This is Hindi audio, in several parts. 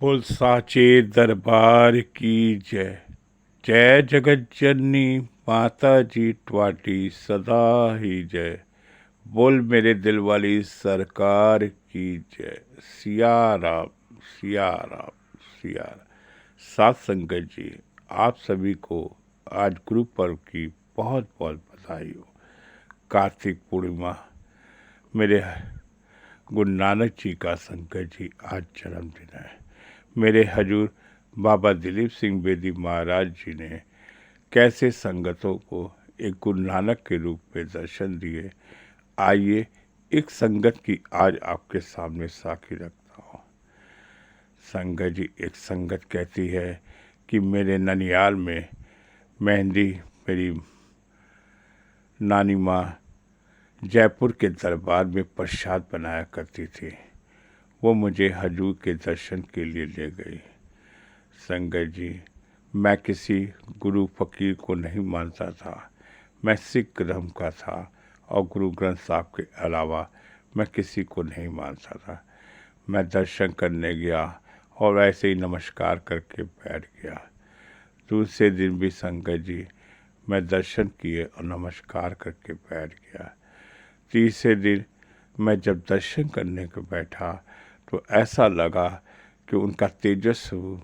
बोल साचे दरबार की जय। जय जगत जननी माता जी ट्वाटी सदा ही जय। बोल मेरे दिल वाली सरकार की जय। सिया राम सिया राम सिया राम। सात संगत जी, आप सभी को आज गुरु पर्व की बहुत बहुत बधाई हो। कार्तिक पूर्णिमा, मेरे गुरु नानक जी का संगत जी आज जन्मदिन है। मेरे हजूर बाबा दिलीप सिंह बेदी महाराज जी ने कैसे संगतों को एक गुरु नानक के रूप में दर्शन दिए, आइए एक संगत की आज आपके सामने साखी रखता हूँ। संगत जी, एक संगत कहती है कि मेरे ननियाल में मेहंदी मेरी नानी माँ जयपुर के दरबार में प्रसाद बनाया करती थी। वो मुझे हजूर के दर्शन के लिए ले गई। संगत जी, मैं किसी गुरु फकीर को नहीं मानता था। मैं सिख धर्म का था और गुरु ग्रंथ साहब के अलावा मैं किसी को नहीं मानता था। मैं दर्शन करने गया और ऐसे ही नमस्कार करके बैठ गया। दूसरे दिन भी संगत जी मैं दर्शन किए और नमस्कार करके बैठ गया। तीसरे दिन मैं जब दर्शन करने को बैठा तो ऐसा लगा कि उनका तेजस्व,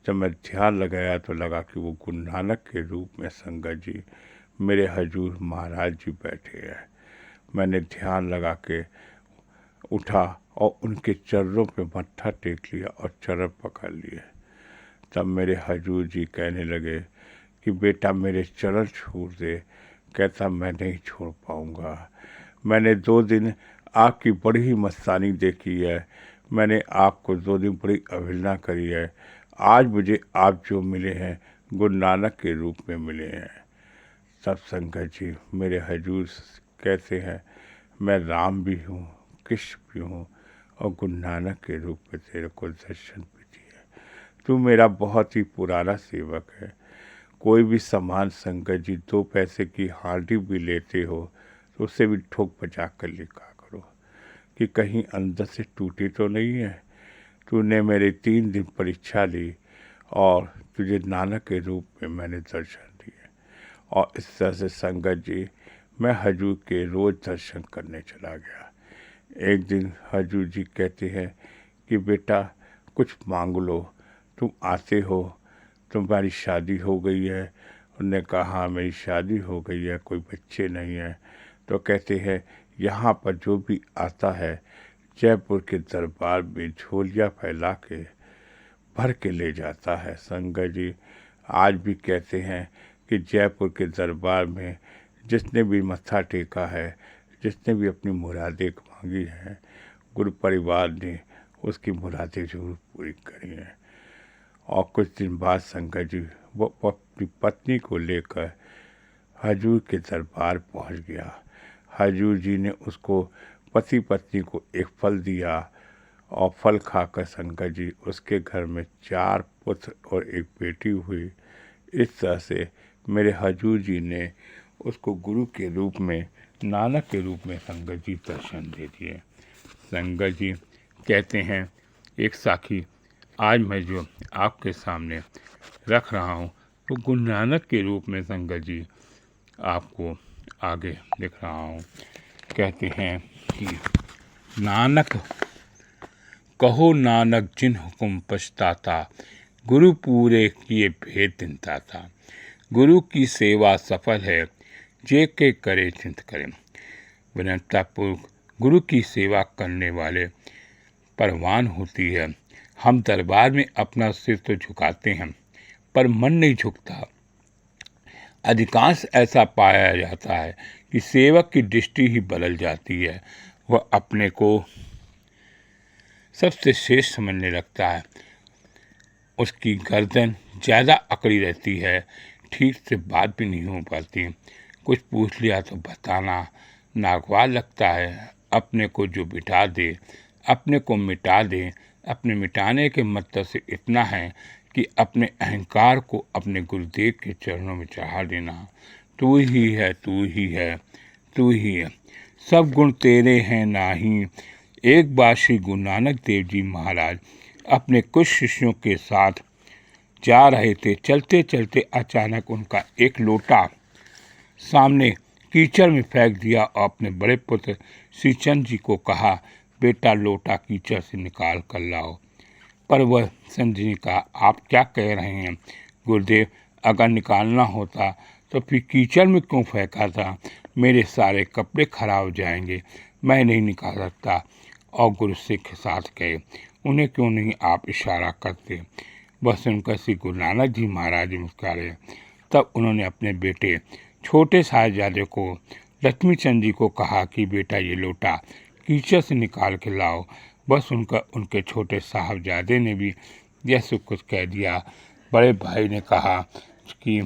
जब मैं ध्यान लगाया तो लगा कि वो गुरु नानक के रूप में संगत जी मेरे हजूर महाराज जी बैठे हैं। मैंने ध्यान लगा के उठा और उनके चरणों पे मत्था टेक लिया और चरण पकड़ लिए। तब मेरे हजूर जी कहने लगे कि बेटा मेरे चरण छोड़ दे। कहता मैं नहीं छोड़ पाऊँगा। मैंने 2 दिन आपकी बड़ी ही मस्तानी देखी है। मैंने आपको 2 दिन बड़ी अवहेलना करी है। आज मुझे आप जो मिले हैं गुरु नानक के रूप में मिले हैं। सब संगत जी मेरे हजूर कहते हैं मैं राम भी हूँ, कृष्ण भी हूँ और गुरु नानक के रूप में तेरे को दर्शन भी दिए। तू मेरा बहुत ही पुराना सेवक है। कोई भी सामान संगत जी 2 पैसे की हांडी भी लेते हो तो उसे भी ठोक बजा कर लिखा करो कि कहीं अंदर से टूटी तो नहीं है। तूने मेरे 3 दिन परीक्षा ली और तुझे नानक के रूप में मैंने दर्शन दिए। और इस तरह से संगत जी मैं हजूर के रोज़ दर्शन करने चला गया। एक दिन हजूर जी कहते हैं कि बेटा कुछ मांग लो, तुम आते हो, तुम्हारी शादी हो गई है। उन्होंने कहा हाँ मेरी शादी हो गई है, कोई बच्चे नहीं हैं। तो कहते हैं यहाँ पर जो भी आता है जयपुर के दरबार में झोलियाँ फैला के भर के ले जाता है। संगत जी आज भी कहते हैं कि जयपुर के दरबार में जिसने भी मत्था टेका है, जिसने भी अपनी मुरादें मांगी हैं, गुरु परिवार ने उसकी मुरादें जरूर पूरी करी हैं। और कुछ दिन बाद संगत जी वो अपनी पत्नी को लेकर हजूर के दरबार पहुंच गया। हजूर जी ने उसको पति पत्नी को एक फल दिया और फल खाकर संगत जी उसके घर में 4 पुत्र और एक बेटी हुई। इस तरह से मेरे हजूर जी ने उसको गुरु के रूप में, नानक के रूप में संगत जी दर्शन दे दिए। संगत जी कहते हैं एक साखी आज मैं जो आपके सामने रख रहा हूँ वो गुरु नानक के रूप में संगत जी आपको आगे लिख रहा हूँ। कहते हैं कि नानक कहो नानक जिन हुक्म पछताता, गुरु पूरे किए भेद दिनता था। गुरु की सेवा सफल है जे के करे चिंत करें। विनम्रतापूर्वक गुरु की सेवा करने वाले परवान होती है। हम दरबार में अपना सिर तो झुकाते हैं पर मन नहीं झुकता। अधिकांश ऐसा पाया जाता है कि सेवक की दृष्टि ही बदल जाती है। वह अपने को सबसे श्रेष्ठ समझने लगता है। उसकी गर्दन ज़्यादा अकड़ी रहती है, ठीक से बात भी नहीं हो पाती। कुछ पूछ लिया तो बताना नागवार लगता है। अपने को जो बिठा दे, अपने को मिटा दे। अपने मिटाने के मतलब से इतना है कि अपने अहंकार को अपने गुरुदेव के चरणों में चढ़ा देना। तू ही है, तू ही है, तू ही है, सब गुण तेरे हैं नाही। एक बार श्री गुरु नानक देव जी महाराज अपने कुछ शिष्यों के साथ जा रहे थे। चलते चलते अचानक उनका एक लोटा सामने कीचड़ में फेंक दिया और अपने बड़े पुत्र श्रीचंद जी को कहा, बेटा लोटा कीचड़ से निकाल कर लाओ। पर वह संत जी ने कहा, आप क्या कह रहे हैं गुरुदेव, अगर निकालना होता तो फिर कीचड़ में क्यों फेंका था? मेरे सारे कपड़े खराब हो जाएंगे, मैं नहीं निकाल सकता। और गुरु सिख के साथ गए। उन्हें क्यों नहीं आप इशारा करते? वह सुनकर श्री गुरु नानक जी महाराज मुस्कुराए। तब उन्होंने अपने बेटे छोटे साहिबजादे को लक्ष्मीचंद जी को कहा कि बेटा ये लोटा कीचड़ से निकाल के लाओ। बस सुनकर उनके छोटे साहिबजादे ने भी यह सब कुछ कह दिया। बड़े भाई ने कहा कि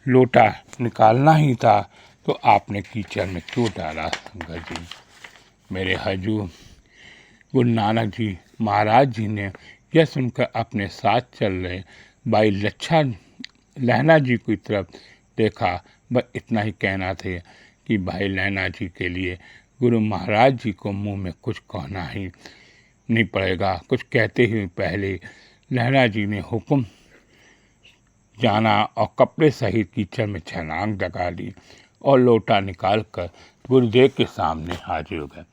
लोटा निकालना ही था तो आपने कीचड़ में क्यों डाला? संगत जी, मेरे हजूर गुरु नानक जी महाराज जी ने यह सुनकर अपने साथ चल रहे भाई लहना जी की तरफ देखा। बस इतना ही कहना थे कि भाई लहना जी के लिए गुरु महाराज जी को मुंह में कुछ कहना ही नहीं पड़ेगा। कुछ कहते ही पहले लहना जी ने हुक्म जाना और कपड़े सहित कीचड़ में छलांग लगा दी और लोटा निकाल कर गुरुदेव के सामने हाजिर हो गए।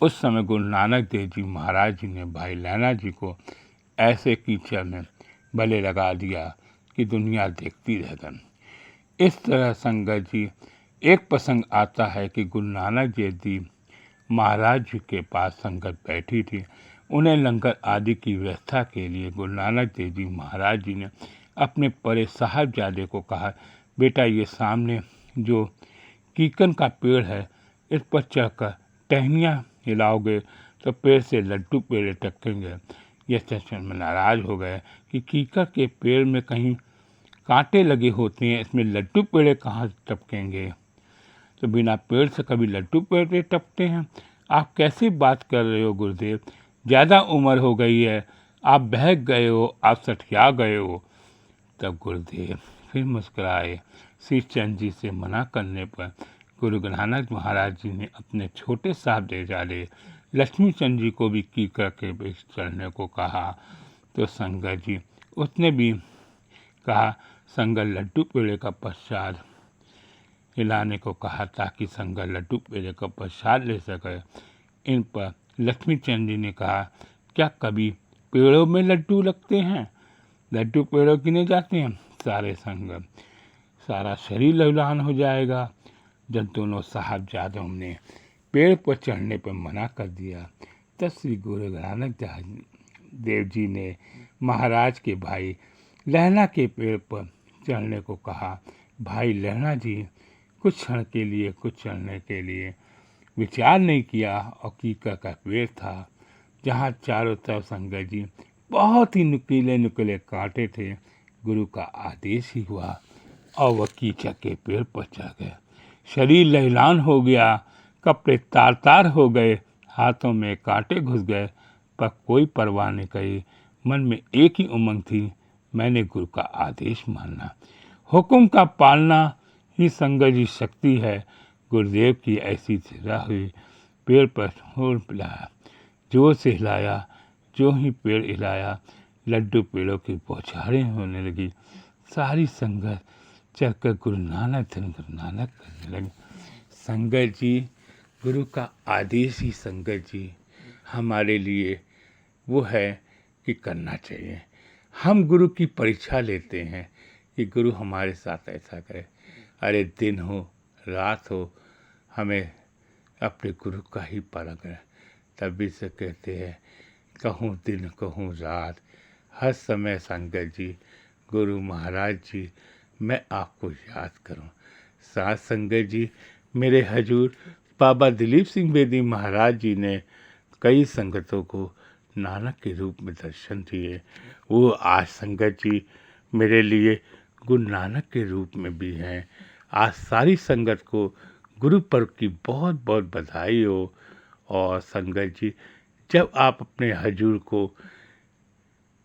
उस समय गुरु नानक देव जी महाराज जी ने भाई लहना जी को ऐसे कीचड़ में भले लगा दिया कि दुनिया देखती रह गई। इस तरह संगत जी एक प्रसंग आता है कि गुरु नानक देव जी महाराज जी के पास संगत बैठी थी। उन्हें लंगर आदि की व्यवस्था के लिए गुरु नानक देव जी महाराज जी ने अपने बड़े साहबजादे को कहा, बेटा ये सामने जो कीकन का पेड़ है इस पर चढ़कर टहनियाँ हिलाओगे तो पेड़ से लड्डू पेड़े टपकेंगे। यह सोचकर में नाराज हो गए कि कीकर के पेड़ में कहीं कांटे लगे होते हैं, इसमें लड्डू पेड़े कहाँ से टपकेंगे? तो बिना पेड़ से कभी लड्डू पेड़े टपकते हैं? आप कैसी बात कर रहे हो गुरुदेव? ज़्यादा उम्र हो गई है, आप बहक गए हो, आप सठिया गए हो। तब गुरुदेव फिर मुस्कुराए। श्री चंद जी से मना करने पर गुरु नानक महाराज जी ने अपने छोटे साहिबजादे लक्ष्मीचंद जी को भी कीकर के बीच चढ़ने को कहा। तो संगत जी उसने भी कहा, संगत लड्डू पेड़े का प्रसाद हिलाने को कहा ताकि संगत लड्डू पेड़े का प्रसाद ले सके। इन पर लक्ष्मीचंद जी ने कहा, क्या कभी पेड़ों में लड्डू लगते हैं? लड्डू पेड़ों गिने जाते हैं? सारे संगत सारा शरीर लहलान हो जाएगा। जब दोनों साहबजादों ने पेड़ पर चढ़ने पर मना कर दिया तब श्री गुरु नानक देव जी ने महाराज के भाई लहना के पेड़ पर चढ़ने को कहा। भाई लहना जी कुछ क्षण के लिए कुछ चढ़ने के लिए विचार नहीं किया और कीकर का पेड़ था जहाँ चारों तरफ संगत जी बहुत ही नुकीले नुकीले कांटे थे। गुरु का आदेश ही हुआ और वह कीचड़ के पेड़ पर चढ़ गए। शरीर लहलान हो गया, कपड़े तार तार हो गए, हाथों में कांटे घुस गए, पर कोई परवाह नहीं करी। मन में एक ही उमंग थी, मैंने गुरु का आदेश मानना, हुक्म का पालना ही संगत जी शक्ति है। गुरुदेव की ऐसी सजा हुई। पेड़ पर छोड़ पिलाया, जोर से हिलाया। जो ही पेड़ हिलाया लड्डू पेड़ों की बौछारें होने लगी। सारी संगत चलकर गुरु नानक करने लगी। संगत जी गुरु का आदेश ही संगत जी हमारे लिए वो है कि करना चाहिए। हम गुरु की परीक्षा लेते हैं कि गुरु हमारे साथ ऐसा करे। अरे दिन हो रात हो हमें अपने गुरु का ही पालन करें। तभी से कहते हैं कहूँ दिन कहूँ रात हर समय संगत जी गुरु महाराज जी मैं आपको याद करूं। साथ संगत जी मेरे हजूर बाबा दिलीप सिंह बेदी महाराज जी ने कई संगतों को नानक के रूप में दर्शन दिए। वो आज संगत जी मेरे लिए गुरु नानक के रूप में भी हैं। आज सारी संगत को गुरु पर्व की बहुत बहुत बधाई हो। और संगत जी जब आप अपने हजूर को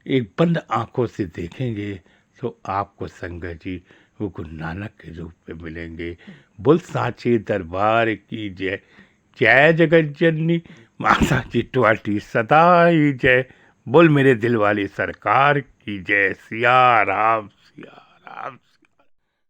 एक बंद आंखों से देखेंगे तो आपको संगत जी वो गुरु नानक के रूप में मिलेंगे। बोल साचे दरबार की जय। जय जगत जननी माता जी ट्वाटी सदा ही जय। बोल मेरे दिल वाली सरकार की जय। सिया राम सिया राम।